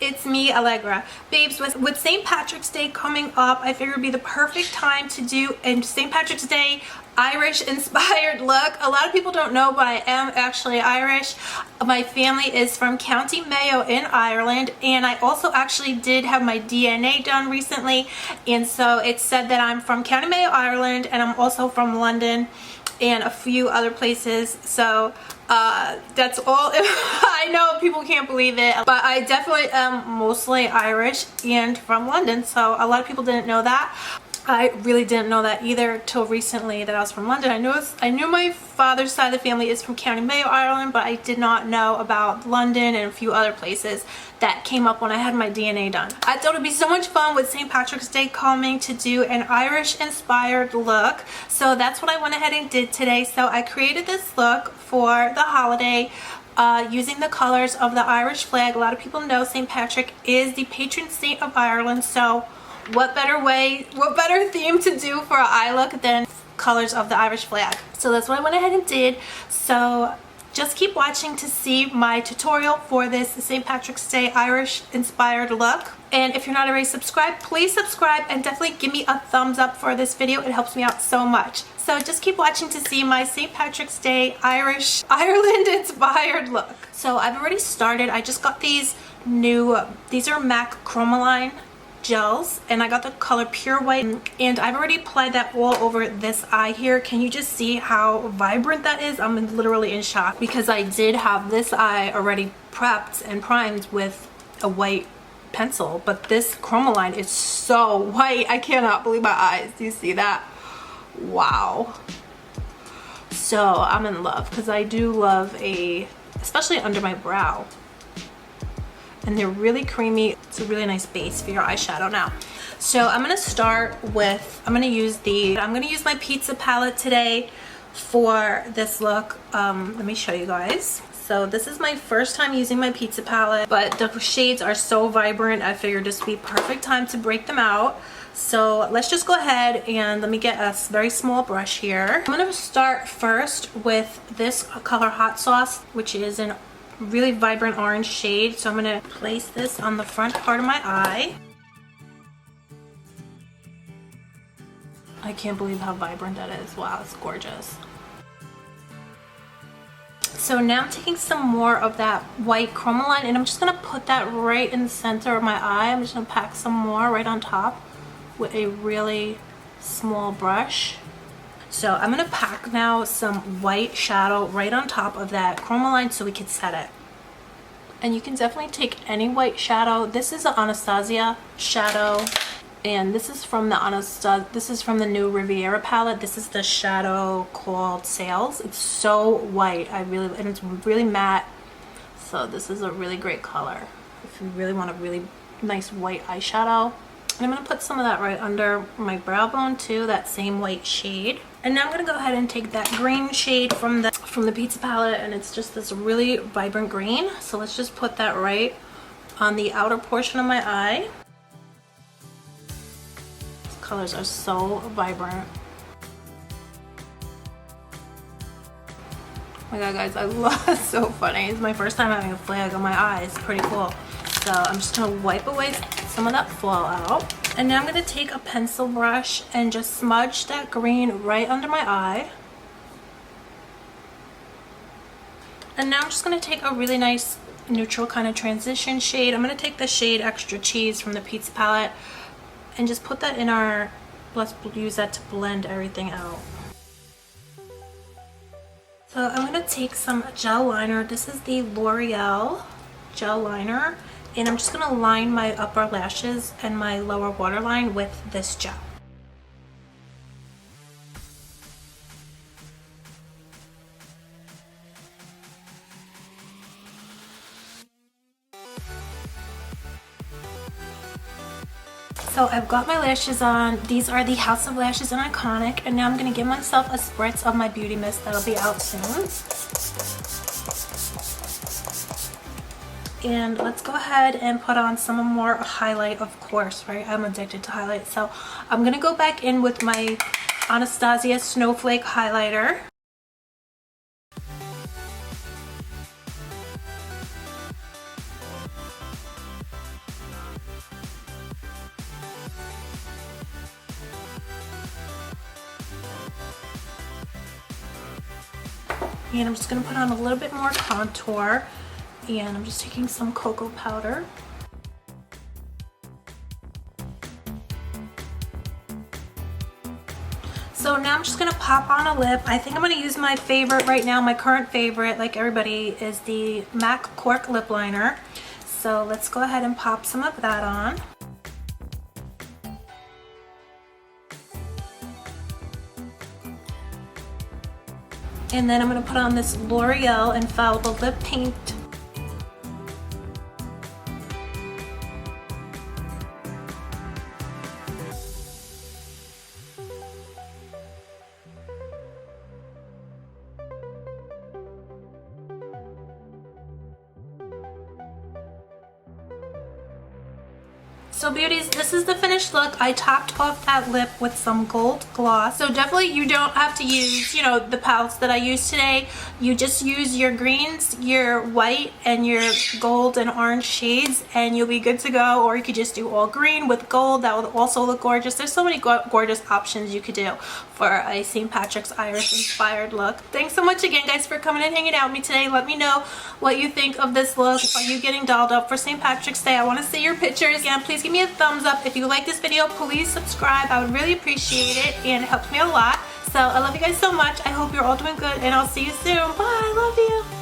it's me, Allegra. Babes, with St. Patrick's Day coming up, I figured it would be the perfect time to do a St. Patrick's Day Irish inspired look. A lot of people don't know, but I am actually Irish. My family is from County Mayo in Ireland, and I also actually did have my DNA done recently, and so it said that I'm from County Mayo, Ireland, and I'm also from London and a few other places. So that's all. I know people can't believe it, but I definitely am mostly Irish and from London, so a lot of people didn't know that. I really didn't know that either till recently, that I was from London. I knew my father's side of the family is from County Mayo, Ireland, but I did not know about London and a few other places that came up when I had my DNA done. I thought it'd be so much fun with St. Patrick's Day coming to do an Irish inspired look. So that's what I went ahead and did today. So I created this look for the holiday using the colors of the Irish flag. A lot of people know St. Patrick is the patron saint of Ireland, so what better theme to do for an eye look than colors of the Irish flag. So that's what I went ahead and did. So just keep watching to see my tutorial for this St. Patrick's Day Irish inspired look. And if you're not already subscribed, please subscribe and definitely give me a thumbs up for this video. It helps me out so much. So just keep watching to see my St. Patrick's Day Ireland inspired look. So I've already started. I just got these are MAC Chromaline gels, and I got the color Pure White, and I've already applied that all over this eye here. Can you just see how vibrant that is? I'm literally in shock because I did have this eye already prepped and primed with a white pencil, but this Chromaline is so white. I cannot believe my eyes. Do you see that? Wow. So I'm in love because I do love especially under my brow. And they're really creamy. It's a really nice base for your eyeshadow now. So I'm gonna start with, I'm gonna use my pizza palette today for this look. Let me show you guys. So this is my first time using my pizza palette, but the shades are so vibrant, I figured this would be perfect time to break them out. So let's just go ahead and let me get a very small brush here. I'm gonna start first with this color Hot Sauce, which is an really vibrant orange shade. So I'm going to place this on the front part of my eye. I can't believe how vibrant that is. Wow, it's gorgeous. So now I'm taking some more of that white Chromaline, and I'm just going to put that right in the center of my eye. I'm just going to pack some more right on top with a really small brush. So I'm going to pack now some white shadow right on top of that Chromaline so we can set it. And you can definitely take any white shadow. This is an Anastasia shadow, and this is from the new Riviera palette. This is the shadow called Sails. It's so white. And it's really matte. So this is a really great color if you really want a really nice white eyeshadow. And I'm going to put some of that right under my brow bone too, that same white shade. And now I'm going to go ahead and take that green shade from the pizza palette, and it's just this really vibrant green. So let's just put that right on the outer portion of my eye. These colors are so vibrant. Oh my god, guys, I love it's so funny. It's my first time having a flag on my eye. It's pretty cool. So I'm just going to wipe away some of that fallout. And now I'm going to take a pencil brush and just smudge that green right under my eye. And now I'm just going to take a really nice neutral kind of transition shade. I'm going to take the shade Extra Cheese from the pizza palette and just put that in let's use that to blend everything out. So I'm going to take some gel liner. This is the L'Oreal gel liner. And I'm just going to line my upper lashes and my lower waterline with this gel. So I've got my lashes on. These are the House of Lashes in Iconic. And now I'm going to give myself a spritz of my Beauty Mist that'll be out soon. And let's go ahead and put on some more highlight, of course, right? I'm addicted to highlight. So I'm going to go back in with my Anastasia Snowflake highlighter. And I'm just gonna put on a little bit more contour. And I'm just taking some cocoa powder. So now I'm just gonna pop on a lip. I think I'm gonna use my favorite right now, my current favorite, like everybody, is the MAC Cork Lip Liner. So let's go ahead and pop some of that on. And then I'm gonna put on this L'Oreal Infallible Lip Paint. So beauties, this is the finished look. I topped off that lip with some gold gloss. So definitely you don't have to use, you know, the palettes that I used today. You just use your greens, your white, and your gold and orange shades, and you'll be good to go. Or you could just do all green with gold. That would also look gorgeous. There's so many gorgeous options you could do for a St. Patrick's Irish inspired look. Thanks so much again, guys, for coming and hanging out with me today. Let me know what you think of this look. Are you getting dolled up for St. Patrick's Day? I want to see your pictures. Again, please give me a thumbs up. If you like this video, please subscribe. I would really appreciate it, and it helps me a lot. So I love you guys so much. I hope you're all doing good, and I'll see you soon. Bye. I love you.